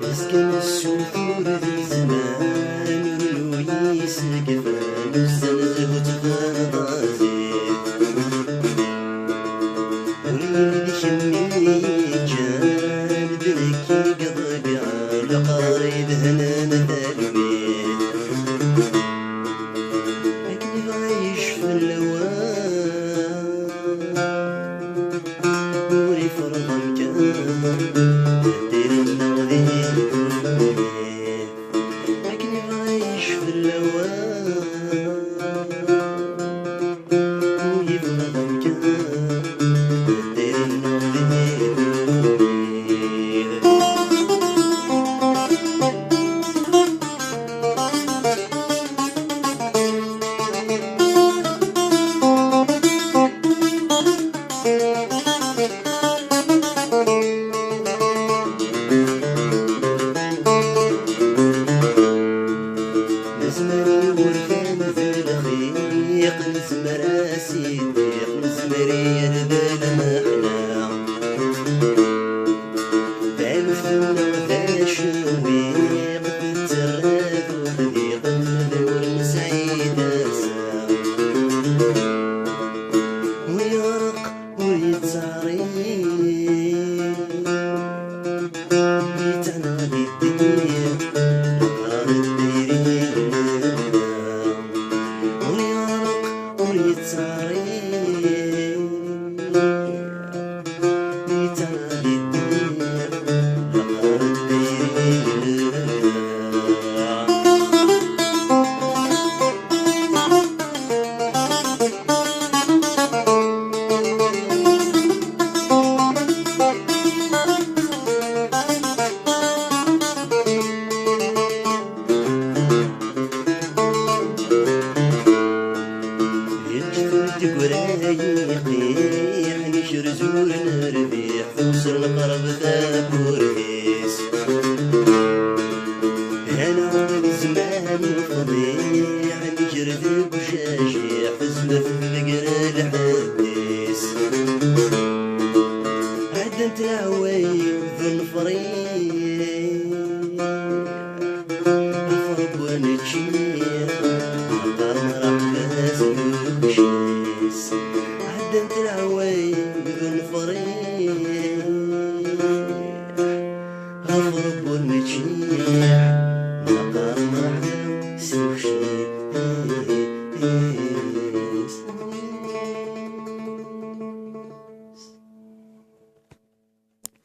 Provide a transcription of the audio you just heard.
مسكن الشهور ذي زمان ولويس كفان الزنزه وتفرضازي وريد شمي جان ذلكي قضبي على قريب هنا مثالبي أكذب عايش في اللوان وري فرضا كان نزمري ورفان في الخيق نزمر اسيديق نزمري يربل محنا فالفنا وفال شويق تتراد وحديق الدور سعيد اسا ويرق ويتعري يتعنى بالدنيا يقيح نشر زور نربيح توصل القرب ذا بوريس انا ولد زمان فضيح نشر ذا بشاشيح فزمة في القرى الحديث عدنت العوايب في الفريق الفرق ونتشيح مقام راح بس عدنت العوايب بالفريق غفرب والمجيح مقام راح سوشي